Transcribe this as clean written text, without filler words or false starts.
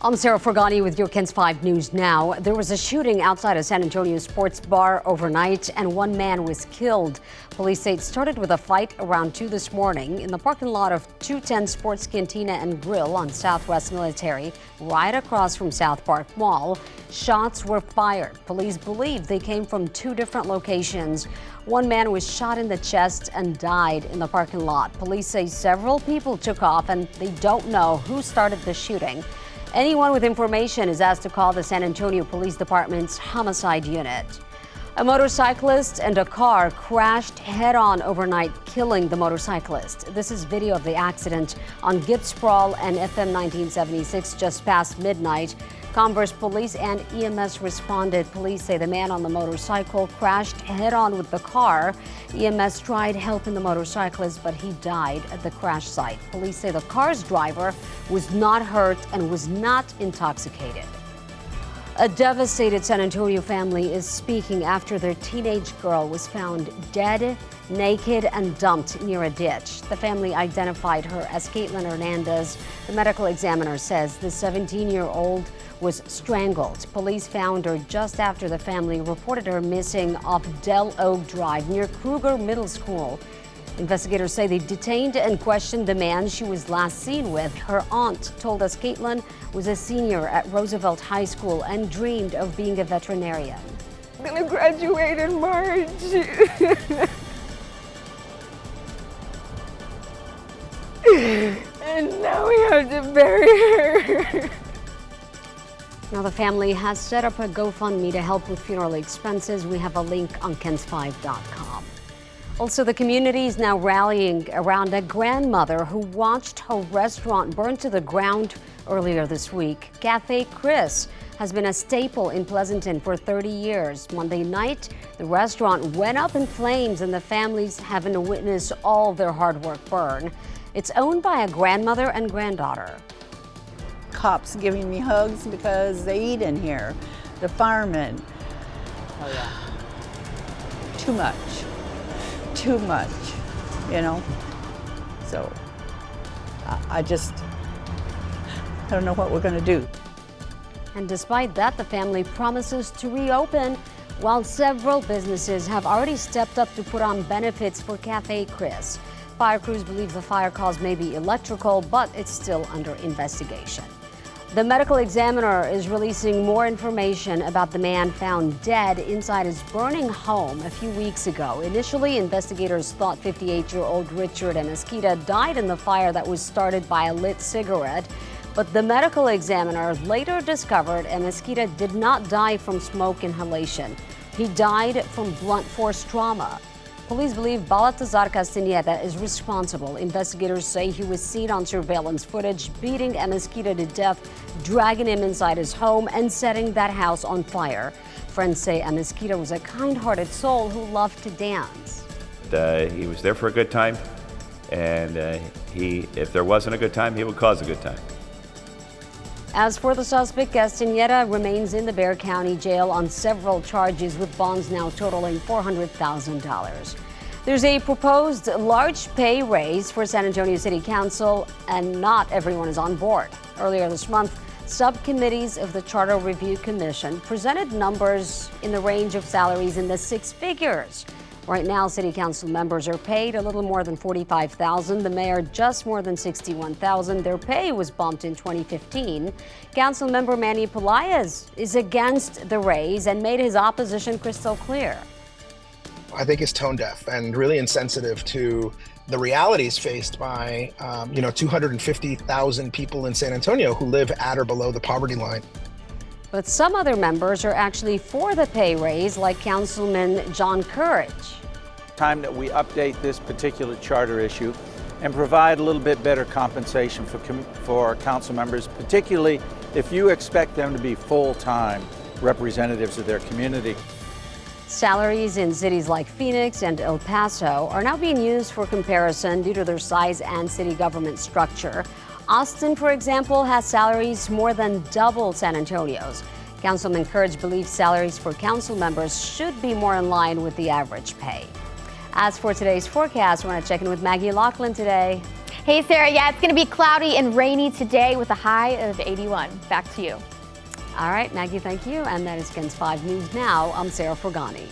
I'm Sarah Forgani with your KENS 5 News Now. There was a shooting outside a San Antonio sports bar overnight, and one man was killed. Police say it started with a fight around 2 this morning in the parking lot of 210 Sports Cantina and Grill on Southwest Military, right across from South Park Mall. Shots were fired. Police believe they came from two different locations. One man was shot in the chest and died in the parking lot. Police say several people took off, and they don't know who started the shooting. Anyone with information is asked to call the San Antonio Police Department's homicide unit. A motorcyclist and a car crashed head-on overnight, killing the motorcyclist. This is video of the accident on Gibbs Sprawl and FM 1976 just past midnight. Converse police and EMS responded. Police say the man on the motorcycle crashed head-on with the car. EMS tried helping the motorcyclist, but he died at the crash site. Police say the car's driver was not hurt and was not intoxicated. A devastated San Antonio family is speaking after their teenage girl was found dead, naked, and dumped near a ditch. The family identified her as Caitlin Hernandez. The medical examiner says the 17-year-old was strangled. Police found her just after the family reported her missing off Del Oak Drive near Kruger Middle School. Investigators say they detained and questioned the man she was last seen with. Her aunt told us Caitlin was a senior at Roosevelt High School and dreamed of being a veterinarian. I'm gonna graduate in March. And now we have to bury her. Now the family has set up a GoFundMe to help with funeral expenses. We have a link on KENS5.com. Also, the community is now rallying around a grandmother who watched her restaurant burn to the ground earlier this week. Cafe Chris has been a staple in Pleasanton for 30 years. Monday night, the restaurant went up in flames and the family's having to witness all their hard work burn. It's owned by a grandmother and granddaughter. Cops giving me hugs because they eat in here. The firemen. Oh yeah. Too much, you know? So I don't know what we're gonna do. And despite that, the family promises to reopen, while several businesses have already stepped up to put on benefits for Cafe Chris. Fire crews believe the fire cause may be electrical, but it's still under investigation. The medical examiner is releasing more information about the man found dead inside his burning home a few weeks ago. Initially, investigators thought 58-year-old Richard Amezquita died in the fire that was started by a lit cigarette. But the medical examiner later discovered Amezquita did not die from smoke inhalation. He died from blunt force trauma. Police believe Baltazar Castañeda is responsible. Investigators say he was seen on surveillance footage beating Amezquita to death, dragging him inside his home and setting that house on fire. Friends say Amezquita was a kind-hearted soul who loved to dance. He was there for a good time, and if there wasn't a good time, he would cause a good time. As for the suspect, Castañeda remains in the Bexar County Jail on several charges, with bonds now totaling $400,000. There's a proposed large pay raise for San Antonio City Council, and not everyone is on board. Earlier this month, subcommittees of the Charter Review Commission presented numbers in the range of salaries in the six figures. Right now, city council members are paid a little more than $45,000. The mayor just more than $61,000. Their pay was bumped in 2015. Council member Manny Pelaez is against the raise and made his opposition crystal clear. I think it's tone deaf and really insensitive to the realities faced by 250,000 people in San Antonio who live at or below the poverty line. But some other members are actually for the pay raise, like Councilman John Courage. Time that we update this particular charter issue and provide a little bit better compensation for council members, particularly if you expect them to be full-time representatives of their community. Salaries in cities like Phoenix and El Paso are now being used for comparison due to their size and city government structure. Austin, for example, has salaries more than double San Antonio's. Councilman Courage believes salaries for council members should be more in line with the average pay. As for today's forecast, we're going to check in with Maggie Laughlin today. Hey, Sarah. Yeah, it's going to be cloudy and rainy today with a high of 81. Back to you. All right, Maggie, thank you. And that is KENS 5 News Now. I'm Sarah Fergani.